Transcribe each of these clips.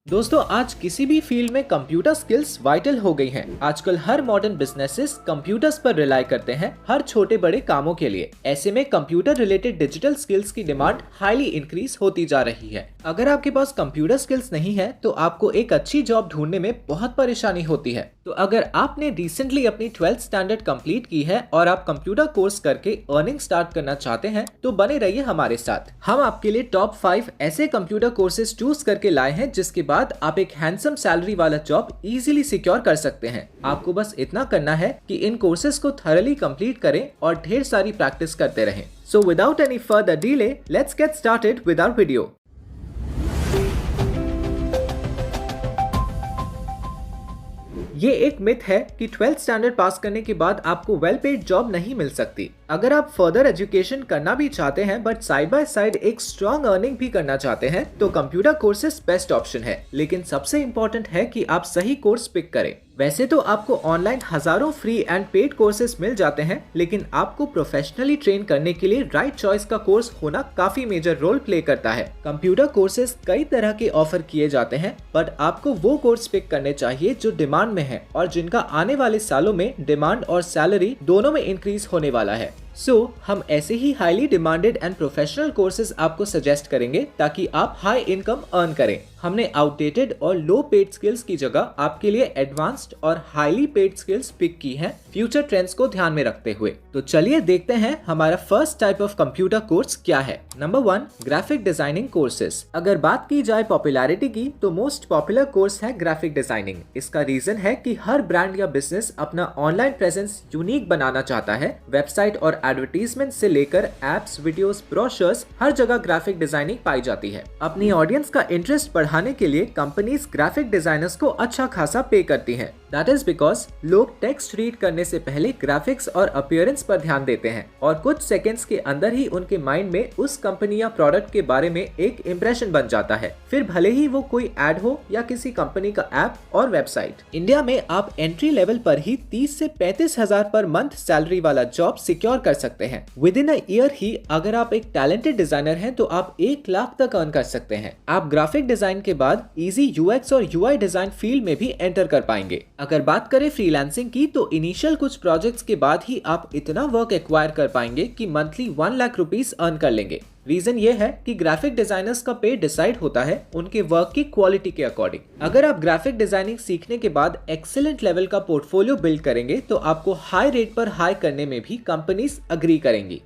दोस्तों आज किसी भी फील्ड में कंप्यूटर स्किल्स वाइटल हो गई हैं। आजकल हर मॉडर्न बिजनेसेस कंप्यूटर्स पर रिलाई करते हैं हर छोटे बड़े कामों के लिए। ऐसे में कंप्यूटर रिलेटेड डिजिटल स्किल्स की डिमांड हाईली इंक्रीज होती जा रही है। अगर आपके पास कंप्यूटर स्किल्स नहीं है तो आपको एक अच्छी जॉब ढूंढने में बहुत परेशानी होती है। तो अगर आपने रिसेंटली अपनी 12th स्टैंडर्ड कंप्लीट की है और आप कंप्यूटर कोर्स करके अर्निंग स्टार्ट करना चाहते हैं तो बने रहिए हमारे साथ। हम आपके लिए टॉप 5 ऐसे कंप्यूटर कोर्सेज चूज करके लाए हैं जिसके बाद आप एक हैंडसम सैलरी वाला जॉब इजीली सिक्योर कर सकते हैं। आपको बस इतना करना है कि इन कोर्सेज को थॉरली कंप्लीट करें और ढेर सारी प्रैक्टिस करते रहें। So without any further delay let's get started with our video. ये एक मिथ है कि 12th स्टैंडर्ड पास करने के बाद आपको वेल पेड जॉब नहीं मिल सकती। अगर आप फर्दर एजुकेशन करना भी चाहते हैं बट साइड बाय साइड एक स्ट्रॉन्ग अर्निंग भी करना चाहते हैं तो कंप्यूटर कोर्सेज बेस्ट ऑप्शन है। लेकिन सबसे इम्पोर्टेंट है कि आप सही कोर्स पिक करें। वैसे तो आपको ऑनलाइन हजारों फ्री एंड पेड कोर्सेज मिल जाते हैं, लेकिन आपको प्रोफेशनली ट्रेन करने के लिए राइट चॉइस का कोर्स होना काफी मेजर रोल प्ले करता है। कंप्यूटर कोर्सेज कई तरह के ऑफर किए जाते हैं बट आपको वो कोर्स पिक करने चाहिए जो डिमांड में है और जिनका आने वाले सालों में डिमांड और सैलरी दोनों में इंक्रीज होने वाला है। हम ऐसे ही highly demanded and professional courses आपको सजेस्ट करेंगे ताकि आप हाई इनकम अर्न करें। हमने आउटडेटेड और लो पेड स्किल्स की जगह आपके लिए एडवांस्ड और हाईली पेड स्किल्स पिक की हैं फ्यूचर ट्रेंड्स को ध्यान में रखते हुए। तो चलिए देखते हैं हमारा first type of computer course क्या है। Number 1, graphic designing courses. अगर बात की जाए पॉपुलैरिटी की तो मोस्ट पॉपुलर कोर्स है ग्राफिक डिजाइनिंग। इसका रीजन है कि हर ब्रांड या बिजनेस अपना ऑनलाइन प्रेजेंस यूनिक बनाना चाहता है। वेबसाइट और एडवर्टीजमेंट से लेकर एप्स, वीडियोस, ब्रोशर्स, हर जगह ग्राफिक डिजाइनिंग पाई जाती है। अपनी ऑडियंस का इंटरेस्ट बढ़ाने के लिए कंपनीज ग्राफिक डिजाइनर्स को अच्छा खासा पे करती हैं। दैट इज बिकॉज लोग टेक्स्ट रीड करने से पहले ग्राफिक्स और अपीयरेंस पर ध्यान देते हैं और कुछ सेकंड्स के अंदर ही उनके माइंड में उस कंपनी या प्रोडक्ट के बारे में एक इंप्रेशन बन जाता है, फिर भले ही वो कोई एड हो या किसी कंपनी का ऐप और वेबसाइट। इंडिया में आप एंट्री लेवल पर ही 30 से 35 हजार पर मंथ सैलरी वाला जॉब सिक्योर कर सकते हैं। विद इन अ ईयर ही अगर आप एक टैलेंटेड डिजाइनर हैं तो आप 1 लाख तक अर्न कर सकते हैं। आप ग्राफिक डिजाइन के बाद इजी यूएक्स और यूआई डिजाइन फील्ड में भी एंटर कर पाएंगे। अगर बात करें फ्रीलांसिंग की तो इनिशियल कुछ प्रोजेक्ट्स के बाद ही आप इतना वर्क एक्वायर कर पाएंगे कि मंथली 1 लाख रुपीस अर्न कर लेंगे। रीजन ये है कि ग्राफिक डिजाइनर्स का पे डिसाइड होता है उनके वर्क की क्वालिटी के अकॉर्डिंग। अगर आप ग्राफिक डिजाइनिंग सीखने के बाद एक्सीलेंट लेवल का पोर्टफोलियो बिल्ड करेंगे तो आपको हाई रेट पर हाई करने में भी कंपनीज अग्री करेंगी।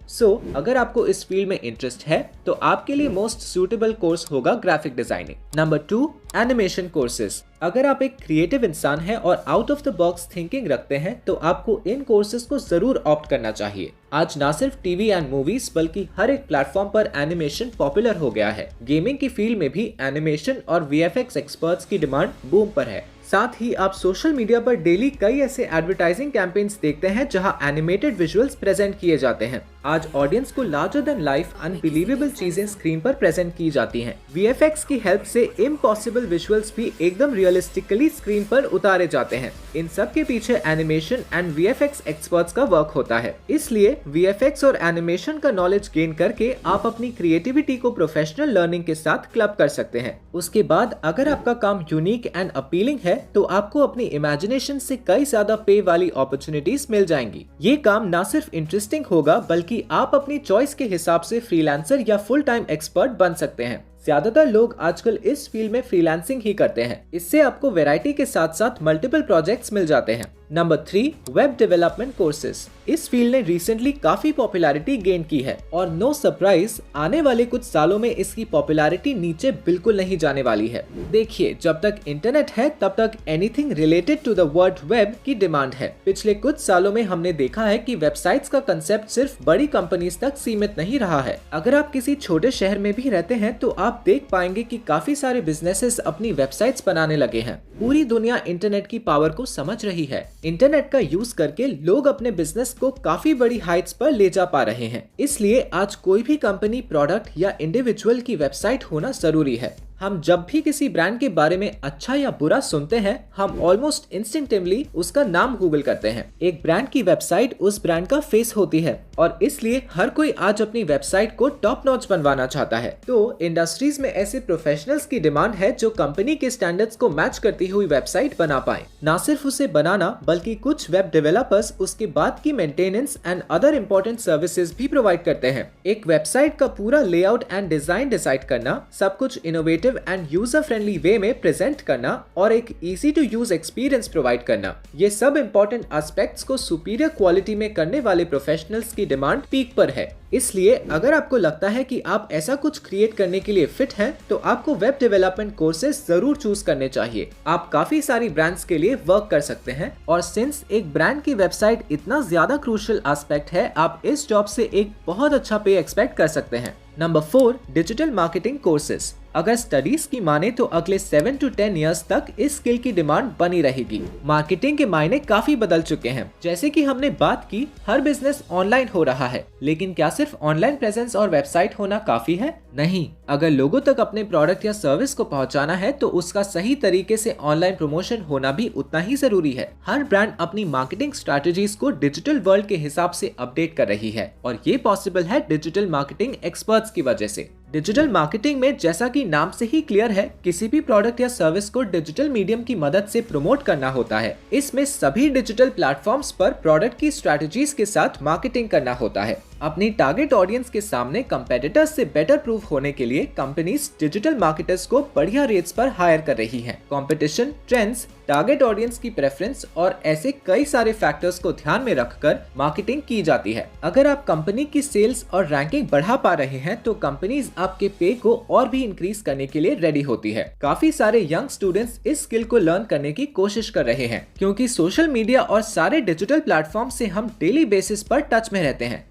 अगर आपको इस फील्ड में इंटरेस्ट है तो आपके लिए मोस्ट सूटेबल कोर्स होगा graphic designing. Number 2, animation courses. अगर आप एक क्रिएटिव इंसान हैं और out of the box thinking रखते हैं तो आपको इन कोर्सेज को जरूर ऑप्ट करना चाहिए। आज ना सिर्फ टीवी एंड मूवीज बल्कि हर एक प्लेटफॉर्म पर एनिमेशन पॉपुलर हो गया है। गेमिंग की फील्ड में भी एनिमेशन और वीएफएक्स एक्सपर्ट्स की डिमांड बूम पर है। साथ ही आप सोशल मीडिया पर डेली कई ऐसे एडवर्टाइजिंग कैंपेन्स देखते हैं जहां एनिमेटेड विजुअल्स प्रेजेंट किए जाते हैं। आज ऑडियंस को लार्जर देन लाइफ अनबिलीवेबल चीजें स्क्रीन पर प्रेजेंट की जाती हैं। वीएफएक्स की हेल्प से इम्पॉसिबल विजुअल्स भी एकदम रियलिस्टिकली स्क्रीन पर उतारे जाते हैं। इन सब के पीछे एनिमेशन एंड वीएफएक्स एक्सपर्ट्स का वर्क होता है। इसलिए वीएफएक्स और एनिमेशन का नॉलेज गेन करके आप अपनी क्रिएटिविटी को प्रोफेशनल लर्निंग के साथ क्लब कर सकते हैं। उसके बाद अगर आपका काम यूनिक एंड अपीलिंग है तो आपको अपनी इमेजिनेशन से कई ज्यादा पे वाली अपॉर्चुनिटीज मिल जाएंगी। ये काम ना सिर्फ इंटरेस्टिंग होगा बल्कि आप अपनी चॉइस के हिसाब से फ्रीलांसर या फुल टाइम एक्सपर्ट बन सकते हैं। ज्यादातर लोग आजकल इस फील्ड में फ्रीलांसिंग ही करते हैं। इससे आपको वैरायटी के साथ साथ मल्टीपल प्रोजेक्ट्स मिल जाते हैं। Number 3, web development courses. इस फील्ड ने रिसेंटली काफी पॉपुलैरिटी गेन की है और नो सरप्राइज आने वाले कुछ सालों में इसकी पॉपुलैरिटी नीचे बिल्कुल नहीं जाने वाली है। देखिए, जब तक इंटरनेट है तब तक anything related to the word web की डिमांड है। पिछले कुछ सालों में हमने देखा है कि वेबसाइट्स का कंसेप्ट सिर्फ बड़ी कंपनीज तक सीमित नहीं रहा है। अगर आप किसी छोटे शहर में भी रहते हैं तो आप देख पाएंगे कि काफी सारे बिजनेसेस अपनी वेबसाइट्स बनाने लगे हैं। पूरी दुनिया इंटरनेट की पावर को समझ रही है। इंटरनेट का यूज करके लोग अपने बिजनेस को काफी बड़ी हाइट्स पर ले जा पा रहे हैं। इसलिए आज कोई भी कंपनी, प्रोडक्ट या इंडिविजुअल की वेबसाइट होना जरूरी है। हम जब भी किसी ब्रांड के बारे में अच्छा या बुरा सुनते हैं, हम ऑलमोस्ट इंस्टिंक्टिवली उसका नाम गूगल करते हैं। एक ब्रांड की वेबसाइट उस ब्रांड का फेस होती है और इसलिए हर कोई आज अपनी वेबसाइट को टॉप नॉच बनवाना चाहता है। तो इंडस्ट्रीज में ऐसे प्रोफेशनल्स की डिमांड है जो कंपनी के स्टैंडर्ड्स को मैच करती हुई वेबसाइट बना पाए। ना सिर्फ उसे बनाना बल्कि कुछ वेब डेवलपर्स उसके बाद की maintenance and other important services भी प्रोवाइड करते हैं। एक वेबसाइट का पूरा लेआउट एंड डिजाइन डिसाइड करना, सब कुछ innovative and user friendly way में प्रेजेंट करना और एक easy to use experience provide करना, ये सब इंपॉर्टेंट एस्पेक्ट्स को सुपीरियर क्वालिटी में करने वाले प्रोफेशनल्स की डिमांड पीक पर है। इसलिए अगर आपको लगता है कि आप ऐसा कुछ क्रिएट करने के लिए फिट हैं, तो आपको वेब डेवलपमेंट कोर्सेज जरूर चूज करने चाहिए। आप काफी सारी ब्रांड्स के लिए वर्क कर सकते हैं और सिंस एक ब्रांड की वेबसाइट इतना ज्यादा क्रूशियल एस्पेक्ट है, आप इस जॉब से एक बहुत अच्छा पे एक्सपेक्ट कर सकते हैं। Number 4, digital marketing courses. अगर स्टडीज की माने तो अगले 7 to 10 इयर्स तक इस स्किल की डिमांड बनी रहेगी। मार्केटिंग के मायने काफी बदल चुके हैं। जैसे कि हमने बात की, हर बिजनेस ऑनलाइन हो रहा है, लेकिन क्या सिर्फ ऑनलाइन प्रेजेंस और वेबसाइट होना काफी है? नहीं। अगर लोगों तक अपने प्रोडक्ट या सर्विस को पहुंचाना है तो उसका सही तरीके से ऑनलाइन प्रमोशन होना भी उतना ही जरूरी है। हर ब्रांड अपनी मार्केटिंग स्ट्रैटेजीज को डिजिटल वर्ल्ड के हिसाब से अपडेट कर रही है और ये पॉसिबल है डिजिटल मार्केटिंग एक्सपर्ट्स की वजह से। डिजिटल मार्केटिंग में, जैसा कि नाम से ही क्लियर है, किसी भी प्रोडक्ट या सर्विस को डिजिटल मीडियम की मदद से प्रमोट करना होता है। इसमें सभी डिजिटल प्लेटफॉर्म्स पर प्रोडक्ट की स्ट्रैटेजीज के साथ मार्केटिंग करना होता है। अपनी टारगेट ऑडियंस के सामने कंपेटिटर्स से बेटर प्रूफ होने के लिए कंपनीज डिजिटल मार्केटर्स को बढ़िया रेट्स पर हायर कर रही हैं। कंपटीशन, ट्रेंड्स, टारगेट ऑडियंस की प्रेफरेंस और ऐसे कई सारे फैक्टर्स को ध्यान में रखकर मार्केटिंग की जाती है। अगर आप कंपनी की सेल्स और रैंकिंग बढ़ा पा रहे हैं तो कंपनीज आपके पे को और भी इंक्रीज करने के लिए रेडी होती है। काफी सारे यंग स्टूडेंट्स इस स्किल को लर्न करने की कोशिश कर रहे हैं, क्योंकि सोशल मीडिया और सारे डिजिटल प्लेटफॉर्म से हम डेली बेसिस पर टच में रहते हैं।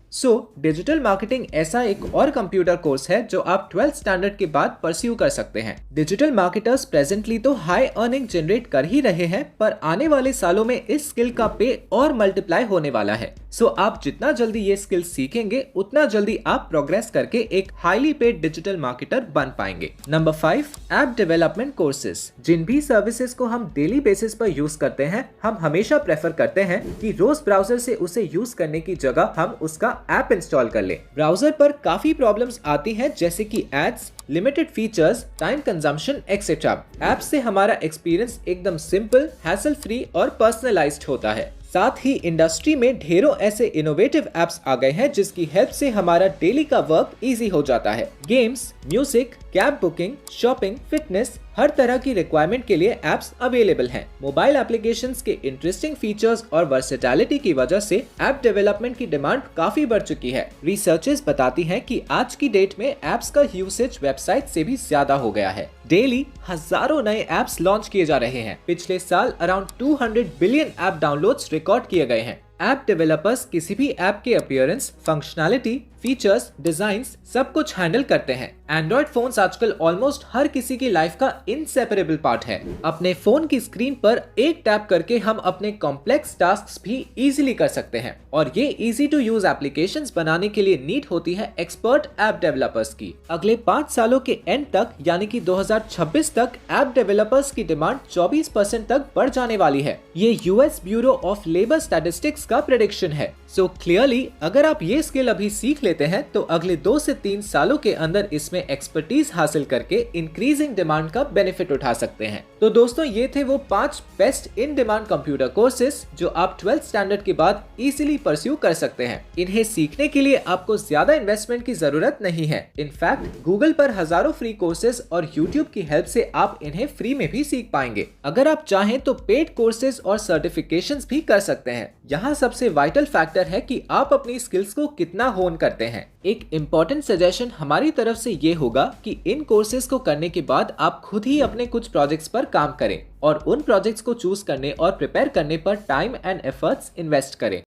डिजिटल मार्केटिंग ऐसा एक और कंप्यूटर कोर्स है जो आप 12th स्टैंडर्ड के बाद परस्यू कर सकते हैं। डिजिटल मार्केटर्स प्रेजेंटली तो हाई अर्निंग जनरेट कर ही रहे हैं, पर आने वाले सालों में इस स्किल का पे और मल्टीप्लाई होने वाला है। आप जितना जल्दी ये स्किल सीखेंगे, उतना जल्दी आप प्रोग्रेस करके एक हाईली पेड डिजिटल मार्केटर बन पाएंगे। Number 5, app development courses. जिन भी सर्विसेज को हम डेली बेसिस पर यूज करते हैं, हम हमेशा प्रेफर करते हैं कि रोज ब्राउजर से उसे यूज करने की जगह हम उसका ऐप इंस्टॉल कर ले। ब्राउजर पर काफी प्रॉब्लम्स आती हैं, जैसे कि ads, limited features, time consumption etcetera. App से हमारा एक्सपीरियंस एकदम सिंपल, हैसल फ्री और पर्सनलाइज्ड होता है। साथ ही इंडस्ट्री में ढेरों ऐसे इनोवेटिव एप्स आ गए हैं जिसकी हेल्प से हमारा डेली का वर्क इजी हो जाता है। Games, music, cab booking, shopping, fitness, हर तरह की रिक्वायरमेंट के लिए एप्स अवेलेबल हैं। मोबाइल एप्लीकेशंस के इंटरेस्टिंग फीचर्स और वर्सेटैलिटी की वजह से ऐप डेवलपमेंट की डिमांड काफी बढ़ चुकी है। रिसर्चर्स बताती हैं कि आज की डेट में एप्स का यूसेज वेबसाइट से भी ज्यादा हो गया है। डेली हजारों नए एप्स लॉन्च किए जा रहे हैं। पिछले साल around 200 billion app downloads record किए गए हैं। ऐप डेवलपर्स किसी भी ऐप के अपीयरेंस, फंक्शनैलिटी, फीचर्स, डिजाइन्स सब कुछ हैंडल करते हैं। एंड्रॉइड फोन्स आजकल ऑलमोस्ट हर किसी की लाइफ का इनसेपरेबल पार्ट है। अपने फोन की स्क्रीन पर एक टैप करके हम अपने कॉम्प्लेक्स टास्क्स भी इजीली कर सकते हैं और ये इजी टू यूज एप्लीकेशंस बनाने के लिए नीड होती है एक्सपर्ट ऐप डेवलपर्स की। अगले 5 सालों के एंड तक, यानी कि 2026 तक, ऐप डेवलपर्स की डिमांड 24% तक बढ़ जाने वाली है। ये US bureau of labour statistics का प्रेडिक्शन है। क्लियरली अगर आप ये स्किल अभी सीख लेते हैं तो अगले 2 से 3 सालों के अंदर इसमें एक्सपर्टीज हासिल करके इंक्रीजिंग डिमांड का बेनिफिट उठा सकते हैं। तो दोस्तों, ये थे वो 5 best in demand computer courses जो आप 12th स्टैंडर्ड के बाद इजीली परस्यू कर सकते हैं। इन्हें सीखने के लिए आपको ज्यादा इन्वेस्टमेंट की जरूरत नहीं है। इनफैक्ट गूगल पर हजारों फ्री कोर्सेज और यूट्यूब की हेल्प से आप इन्हें फ्री में भी सीख पाएंगे। अगर आप चाहें तो पेड कोर्सेज और सर्टिफिकेशंस भी कर सकते हैं। यहाँ सबसे वाइटल फैक्टर है कि आप अपनी स्किल्स को कितना होन करते हैं। एक इम्पॉर्टेंट सजेशन हमारी तरफ से ये होगा कि इन कोर्सेज को करने के बाद आप खुद ही अपने कुछ प्रोजेक्ट्स पर काम करें और उन प्रोजेक्ट्स को चूज करने और प्रिपेयर करने पर टाइम एंड एफर्ट्स इन्वेस्ट करें।